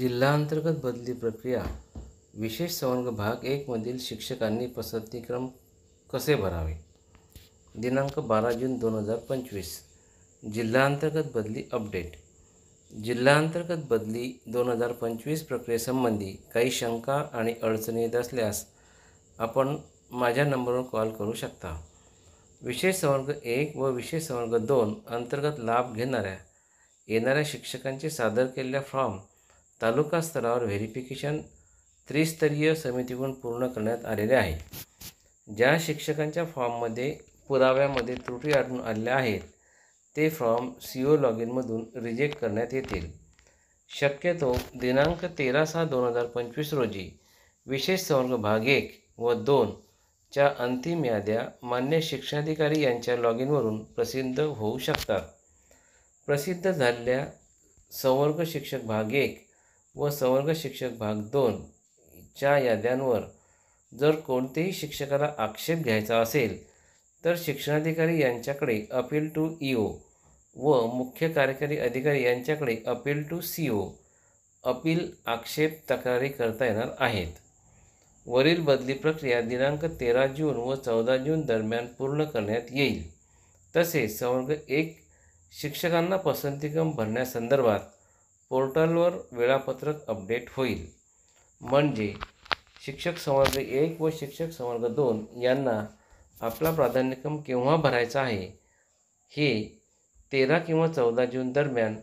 जिल्हाअंतर्गत बदली प्रक्रिया विशेष संवर्ग भाग 1 मधील शिक्षकांनी पसंतीक्रम कसे भरावे. दिनांक 12 जून 2025. जिल्हाअंतर्गत बदली अपडेट. जिल्हाअंतर्गत बदली 2025 प्रक्रियेसंबंधी काही शंका आणि अडचणी येत असल्यास आपण माझ्या नंबरवर कॉल करू शकता. विशेष संवर्ग 1 व विशेष संवर्ग 2 अंतर्गत लाभ येणाऱ्या शिक्षकांचे सादर केलेल्या फॉर्म तालुका स्तरावर व्हेरिफिकेशन त्रिस्तरीय समितीकडून पूर्ण करण्यात आलेले आहे. ज्या शिक्षकांच्या फॉर्ममध्ये पुराव्यामध्ये त्रुटी आढळून आलेल्या आहेत ते फॉर्म CO लॉगिनमधून रिजेक्ट करण्यात येतील. शक्यतो दिनांक 13/6/2025 रोजी विशेष संवर्ग भाग 1 व 2 च्या अंतिम याद्या मान्य शिक्षणाधिकारी यांच्या लॉगिनवरून प्रसिद्ध होऊ शकतात. प्रसिद्ध झालेल्या संवर्ग शिक्षक भाग 1 व संवर्ग शिक्षक भाग 2 च्या याद्यांवर जर कोणत्याही शिक्षकाला आक्षेप घ्यायचा असेल तर शिक्षणाधिकारी यांच्याकडे अपील टू EO व मुख्य कार्यकारी अधिकारी यांच्याकडे अपील टू CO अपील आक्षेप तक्रारी करता येणार आहेत. वरील बदली प्रक्रिया दिनांक 13 जून व 14 जून दरम्यान पूर्ण करण्यात येईल. तसेच संवर्ग 1 शिक्षकांना पसंतीक्रम भरण्यासंदर्भात पोर्टलवर वेळापत्रक अपडेट होईल. म्हणजे शिक्षक संवर्ग 1 व शिक्षक संवर्ग 2 यांना आपला प्राधान्यक्रम केव्हा भरायचा आहे हे 13 किंवा 14 जून दरम्यान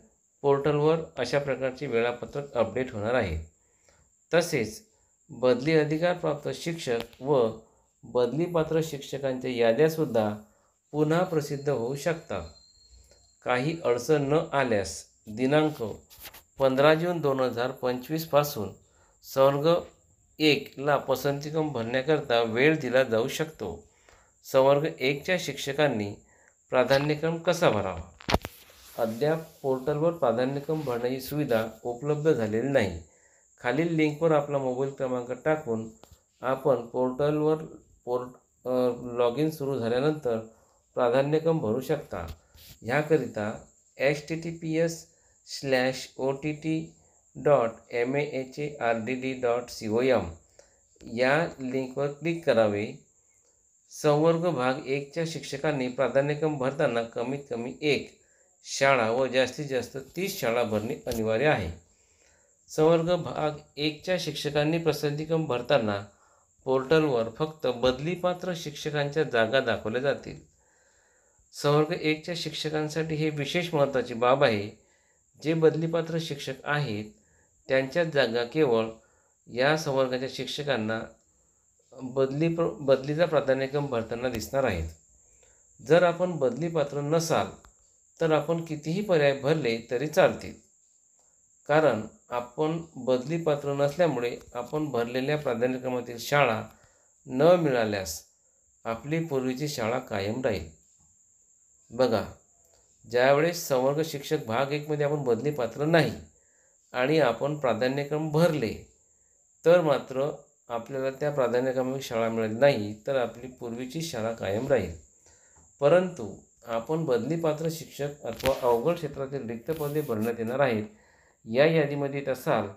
पोर्टलवर अशा प्रकारचे वेळापत्रक अपडेट होणार आहे. तसेच बदली अधिकारप्राप्त शिक्षक व बदलीपात्र शिक्षकांच्या याद्यासुद्धा पुन्हा प्रसिद्ध होऊ शकतात. काही अडचण न आल्यास दिनांक 15 जून 2025 पासून संवर्ग 1 ला पसंतीक्रम भरण्याकरता वेळ दिला जाऊ शकतो. संवर्ग 1 च्या शिक्षकांनी प्राधान्यक्रम कसा भरावा. अद्याप पोर्टलवर प्राधान्यक्रम भरण्याची सुविधा उपलब्ध झालेली नाही. खालील लिंकवर आपला मोबाईल क्रमांक टाकून आपण पोर्टलवर लॉगिन सुरू झाल्यानंतर प्राधान्यक्रम भरू शकता. ह्याकरिता https://ott.mahard.com या लिंकवर क्लिक करावे. संवर्ग भाग 1 च्या शिक्षकांनी प्राधान्यक्रम भरताना कमीत कमी 1 शाळा व जास्तीत जास्त 30 शाळा भरणे अनिवार्य आहे. संवर्ग भाग 1 च्या शिक्षकांनी पसंतीक्रम भरताना पोर्टलवर फक्त बदलीपात्र शिक्षकांच्या जागा दाखवल्या जातील. संवर्ग 1 च्या शिक्षकांसाठी हे विशेष महत्त्वाची बाब आहे. जे बदलीपात्र शिक्षक आहेत त्यांच्या जागा केवळ या संवर्गाच्या शिक्षकांना बदलीचा प्राधान्यक्रम भरताना दिसणार आहेत. जर आपण बदलीपात्र नसाल तर आपण कितीही पर्याय भरले तरी चालतील. कारण आपण बदलीपात्र नसल्यामुळे आपण भरलेल्या प्राधान्यक्रमातील शाळा न मिळाल्यास आपली पूर्वीची शाळा कायम राहील. बघा, ज्यावेळेस संवर्ग शिक्षक भाग 1 मध्ये आपण बदलीपात्र नाही आणि आपण प्राधान्यक्रम भरले तर मात्र आपल्याला त्या प्राधान्यक्रमाची शाळा मिळाली नाही तर आपली पूर्वीची शाळा कायम राहील. परंतु आपण बदलीपात्र शिक्षक अथवा अवघड क्षेत्रातील रिक्त पदे भरण्यात येणार आहेत या यादीमध्ये येत असाल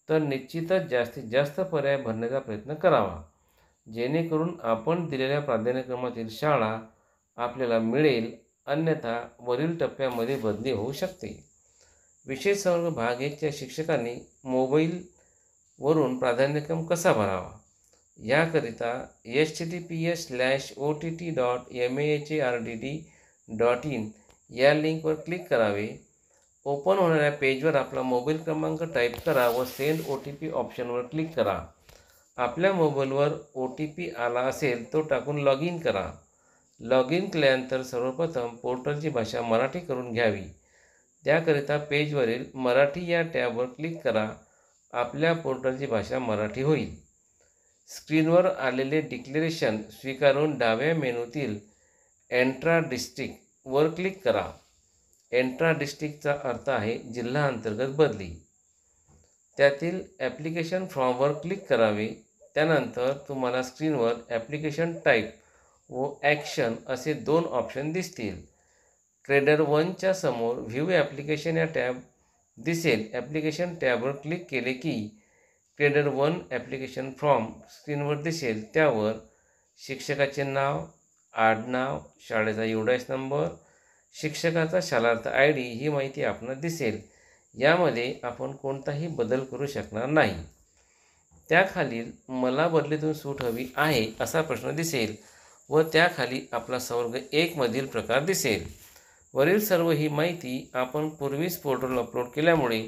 तर निश्चितच जास्तीत जास्त पर्याय भरण्याचा प्रयत्न करावा. जेणेकरून आपण दिलेल्या प्राधान्यक्रमातील शाळा आपल्याला मिळेल. अन्यथा वरील टप्प्यामध्ये बदली होऊ शकते. विशेष संवर्ग भाग 1 च्या शिक्षकांनी मोबाईलवरून प्राधान्यक्रम कसा भरावा. याकरिता https://ott.mahard.in या लिंकवर क्लिक करावे. ओपन होणाऱ्या पेजवर आपला मोबाईल क्रमांक टाईप करा व सेंड OTP ऑप्शनवर क्लिक करा. आपल्या मोबाईलवर OTP आला असेल तो टाकून लॉग इन करा. लॉग इन केल्यानंतर सर्वप्रथम पोर्टलची भाषा मराठी करून घ्यावी. त्याकरिता पेजवरील मराठी या टॅबवर क्लिक करा. आपल्या पोर्टलची भाषा मराठी होईल. स्क्रीनवर आलेले डिक्लेरेशन स्वीकारून डाव्या मेनूतील एंट्रा डिस्ट्रिक्ट वर क्लिक करा. एंट्रा डिस्ट्रिक्टचा अर्थ आहे जिल्हा अंतर्गत बदली. त्यातील ॲप्लिकेशन फॉर्मवर क्लिक करावे. त्यानंतर तुम्हाला स्क्रीनवर ॲप्लिकेशन टाईप व ॲक्शन असे 2 ऑप्शन दिसतील. ग्रेडर 1 च्या समोर व्ह्यू ॲप्लिकेशन या दिसेल. ॲप्लिकेशन टॅबवर क्लिक केले की ग्रेडर 1 ॲप्लिकेशन फॉर्म स्क्रीनवर दिसेल. त्यावर शिक्षकाचे नाव, आडनाव, शाळेचा UDIS नंबर, शिक्षकाचा शालार्थ ID ही माहिती आपणास दिसेल. यामध्ये आपण कोणताही बदल करू शकणार नाही. त्याखालील मला बदलीतून सूट हवी आहे असा प्रश्न दिसेल व त्याखाली आपला संवर्ग 1 मधील प्रकार दिसेल. वरील सर्व ही माहिती आपण पूर्वीच पोर्टलवर अपलोड केल्यामुळे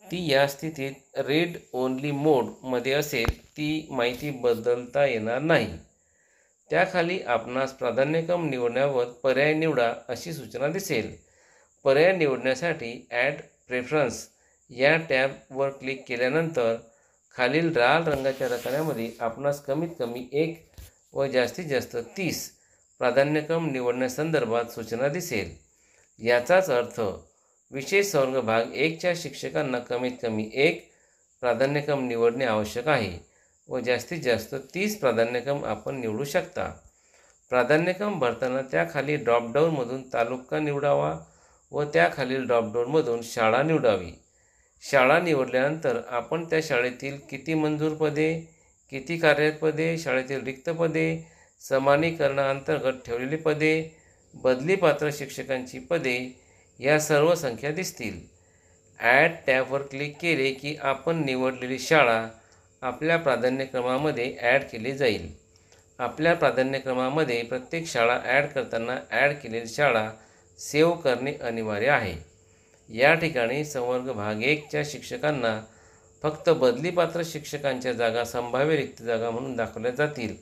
ती या स्थितीत रीड ओनली मोडमध्ये असेल. ती माहिती बदलता येणार नाही. त्याखाली आपणास प्राधान्यक्रम निवडण्यावर पर्याय निवडा अशी सूचना दिसेल. पर्याय निवडण्यासाठी ॲड प्रेफरन्स या टॅबवर क्लिक केल्यानंतर खालील लाल रंगाच्या रकान्यामध्ये आपणास कमीत कमी 1 व जास्तीत जास्त 30 प्राधान्यक्रम निवडण्यासंदर्भात सूचना दिसेल. याचाच अर्थ विशेष संवर्ग भाग 1च्या शिक्षकांना कमीत कमी 1 प्राधान्यक्रम निवडणे आवश्यक आहे व जास्तीत जास्त 30 प्राधान्यक्रम आपण निवडू शकता. प्राधान्यक्रम भरताना त्याखाली ड्रॉपडाऊनमधून तालुका निवडावा व त्याखालील ड्रॉपडाऊनमधून शाळा निवडावी. शाळा निवडल्यानंतर आपण त्या शाळेतील किती मंजूर पदे, किती कार्यरत पदे, शाळेतील रिक्त पदे, समानीकरणाअंतर्गत ठेवलेली पदे, बदलीपात्र शिक्षकांची पदे या सर्व संख्या दिसतील. ॲड टॅबवर क्लिक केले की आपण निवडलेली शाळा आपल्या प्राधान्यक्रमामध्ये ॲड केली जाईल. आपल्या प्राधान्यक्रमामध्ये प्रत्येक शाळा ॲड करताना ॲड केलेली शाळा सेव्ह करणे अनिवार्य आहे. या ठिकाणी संवर्ग भाग 1च्या शिक्षकांना फक्त बदलीपात्र शिक्षकांच्या जागा संभाव्य रिक्त जागा म्हणून दाखवल्या जातील.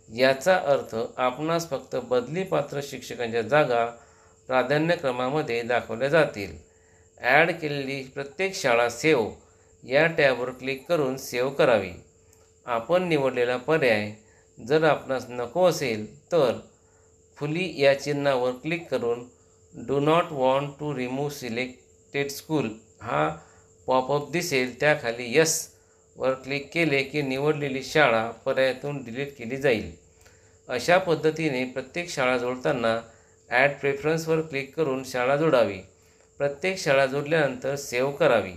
याचा अर्थ आपणास फक्त बदलीपात्र शिक्षकांच्या जागा प्राधान्यक्रमामध्ये दाखवल्या जातील. ॲड केलेली प्रत्येक शाळा सेव्ह या टॅबवर क्लिक करून सेव्ह करावी. आपण निवडलेला पर्याय जर आपणास नको असेल तर फुली या चिन्हावर क्लिक करून do not want to remove selected school हा पॉपअप दिसेल. त्याखाली यस वर क्लिक केले की निवडलेली शाळा पर्यायातून डिलीट केली जाईल. अशा पद्धतीने प्रत्येक शाळा जोडताना ॲड प्रेफरन्सवर क्लिक करून शाळा जोडावी. प्रत्येक शाळा जोडल्यानंतर सेव्ह करावी.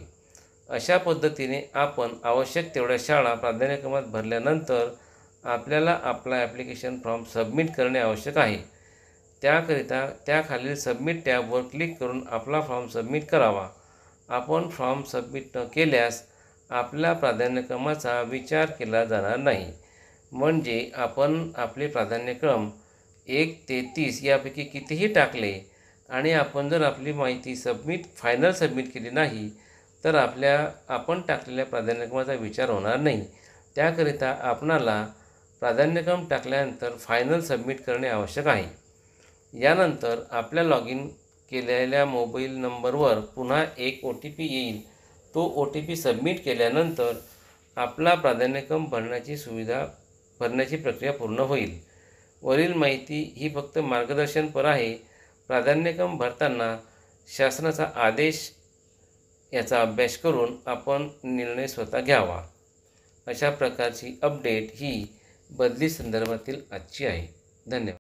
अशा पद्धतीने आपण आवश्यक तेवढ्या शाळा प्राधान्यक्रमात भरल्यानंतर आपल्याला आपला ॲप्लिकेशन फॉर्म सबमिट करणे आवश्यक आहे. त्याकरिता त्याखालील सबमिट टॅबवर क्लिक करून आपला फॉर्म सबमिट करावा. आपण फॉर्म सबमिट न केल्यास आपल्या प्राधान्यक्रमाचा विचार केला जाणार नाही. म्हणजे आपण आपले प्राधान्यक्रम 1 ते 30 यापैकी कितीही टाकले आणि आपण जर आपली माहिती फायनल सबमिट केली नाही तर आपण टाकलेल्या प्राधान्यक्रमाचा विचार होणार नाही. त्याकरिता आपणाला प्राधान्यक्रम टाकल्यानंतर फायनल सबमिट करणे आवश्यक आहे. यानंतर आपल्या लॉग इन केलेल्या मोबाईल नंबरवर पुन्हा एक OTP येईल. तो OTP सबमिट केल्यानंतर आपला प्राधान्यक्रम भरण्याची प्रक्रिया पूर्ण होईल. वरील माहिती ही फक्त मार्गदर्शनपर आहे. प्राधान्यक्रम भरताना शासनाचा आदेश याचा अभ्यास करून आपण निर्णय स्वतः घ्यावा. अशा प्रकारची अपडेट ही बदली संदर्भातील आजची आहे. धन्यवाद.